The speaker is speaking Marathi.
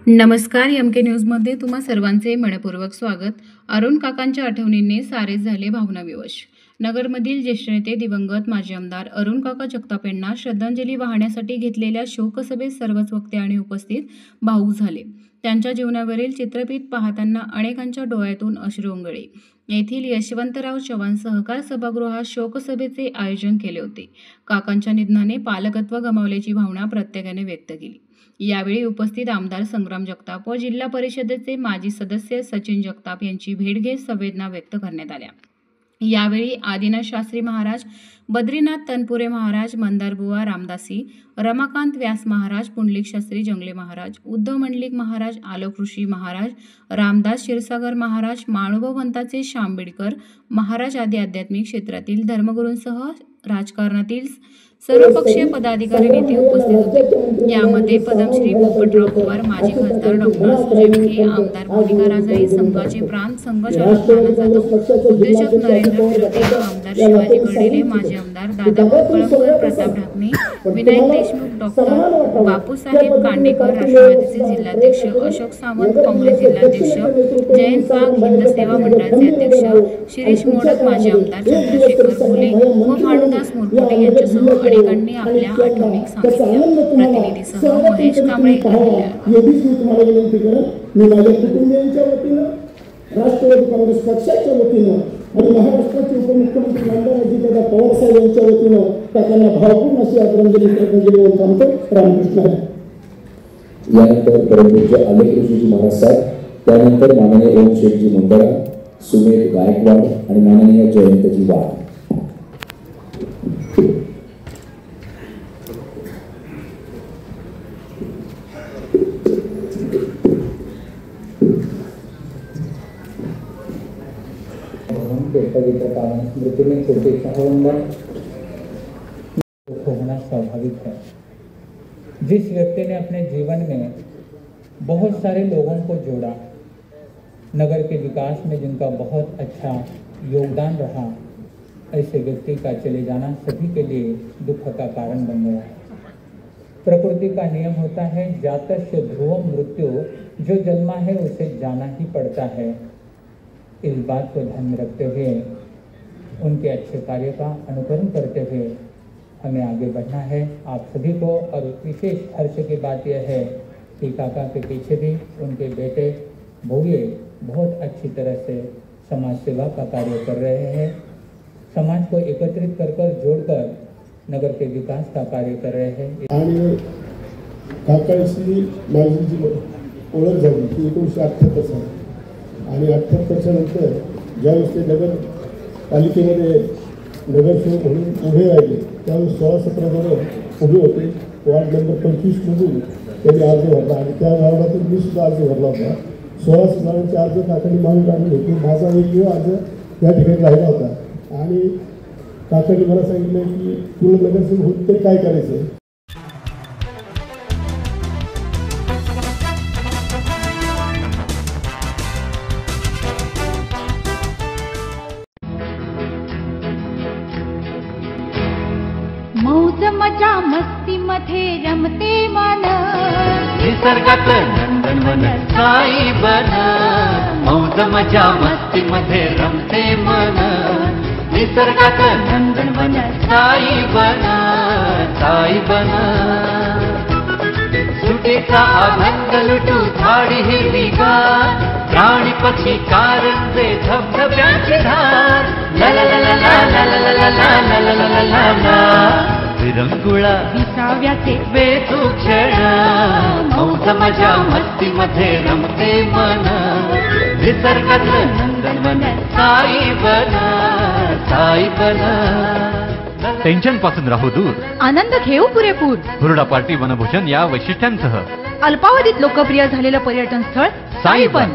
नमस्कार, एमके न्यूजमध्ये तुम्हा सर्वांचे मनपूर्वक स्वागत। अरुण काकांच्या आठवणींनी सारे झाले भावनाविवश। नगरमधील ज्येष्ठ नेते दिवंगत माजी आमदार अरुण काका जगताप यांना श्रद्धांजली वाहण्यासाठी घेतलेल्या शोकसभेत सर्वच वक्ते आणि उपस्थित भावुक झाले। त्यांच्या जीवनावरील चित्रफित पाहताना अनेकांच्या डोळ्यातून अश्रू उमगळे। येथील यशवंतराव चव्हाण सहकार सभागृहात शोकसभेचे आयोजन केले होते। काकांच्या निधनाने पालकत्व गमावल्याची भावना प्रत्येकाने व्यक्त केली। यावेळी उपस्थित आमदार संग्राम जगताप व जिल्हा परिषदेचे माजी सदस्य सचिन जगताप यांची भेट घेत संवेदना व्यक्त करण्यात आल्या। यावेळी आदिनाथ शास्त्री महाराज, बद्रीनाथ तनपुरे महाराज, मंदारबुवा रामदासी, रमाकांत व्यास महाराज, पुंडलिक शास्त्री जंगले महाराज, उद्धव मंडलिक महाराज, आलोक ऋषी महाराज, रामदास क्षीरसागर महाराज, मानुभवंताचे शांबेडकर महाराज आदी आध्यात्मिक क्षेत्रातील धर्मगुरूंसह राजकारणातील सर्वपक्षीय पदाधिकारी नेते उपस्थित होते। यामध्ये पद्मश्री पोपटराव पवार, माजी खासदार डॉक्टर सुजय विखे, आमदार मोनिका राजाई, संघाचे प्रांत संघ चालक नाना जाधव, उद्योजक नरेंद्र फिरोते, आमदार शिवाजी कर्डिले, माजी आमदार दादा कळमकर, प्रताप ढाकणे, विनायक देशमुख, डॉक्टर बापूसाहेब कांडेकर, राष्ट्रवादीचे जिल्हाध्यक्ष अशोक सावंत, काँग्रेस जिल्हाध्यक्ष जयंत वाघ, हिंद सेवा मंडळाचे अध्यक्ष शिरीष मोडक, माजी आमदार चंद्रशेखर फुले व भानुदास मोरकुटे यांच्यासह अनेकांनी आपल्या आठवणी सांगितल्या। प्रतिनिधीसह महेश कांबळे राष्ट्रवादी काँग्रेस पक्षाच्या वतीनं आणि महाराष्ट्राचे उपमुख्यमंत्री आमदार अजितदादा पवार साहेब यांच्या वतीनं त्यांना भावपूर्ण अशी आदरांजली श्रद्धांजली सांगतो। रामकृष्ण हरी। यानंतर परमपूज्य आलोक ऋषीजी महाराज साहेब, त्यानंतर माननीय ओम शेठजी मुंदडा, सुमेध गायकवाड आणि माननीय जयंतजी वाघ। स्मृति में छोटे होना स्वाभाविक है। जिस व्यक्ति ने अपने जीवन में बहुत सारे लोगों को जोड़ा, नगर के विकास में जिनका बहुत अच्छा योगदान रहा, ऐसे व्यक्ति का चले जाना सभी के लिए दुख का कारण बन गया है। प्रकृति का नियम होता है, जातस्य ध्रुवम मृत्यु, जो जन्मा है उसे जाना ही पड़ता है। इस बात को ध्यान में रखते हुए उनके अच्छे कार्य का अनुकरण करते हुए हमें आगे बढ़ना है आप सभी को। और विशेष हर्ष की बात यह है कि काका के पीछे भी उनके बेटे भोगे बहुत अच्छी तरह से समाज सेवा का कार्य कर रहे हैं। समाज को एकत्रित कर जोड़कर नगर के विकास का कार्य कर रहे हैं। आणि काकांची माझी जी ओळख झाली ती 1978 साली आणि 78च्या नंतर ज्यावेळेस ते नगर पालिकेमध्ये नगरसेवक म्हणून उभे राहिले त्यावेळेस 16-17 जण उभे होते। वार्ड नंबर 25 मधून त्यांनी अर्ज भरला आणि त्या वार्डातून मी सुद्धा अर्ज भरला होता। 16 जणांचे अर्ज काकांनी मागून काढले होते। माझा एक अर्ज त्या ठिकाणी राहिला होता आणि काकांनी मला सांगितलं की तुला नगरसेवक होत तरी काय करायचं। मौज मजा मस्ती मध्ये रमते मन, निसर्गात नंदनवन साई बन। मौज मजा मस्ती मध्ये रमते मन, निसर्गात नंदनवन साई बन, साई बन। सुटेचा आनंद लुटू झाडी हिरवीगार, प्राणी पक्षी कारंजे धबधब्याची धार, ला ला ला ला ला ला ला ला ला ला ला ला ला। विरंगुळा विसाव्याचे बेतू क्षण, मौज मजा मस्ती मध्ये रमते मन, निसर्गात नंदनवन साई बन, साई बन। टेन्शन पासून राहू दूर, आनंद घेऊ पुरेपूर। हुरडा पार्टी वनभूषण या वैशिष्ट्यांसह अल्पावधीत लोकप्रिय झालेलं पर्यटन स्थळ साईबन।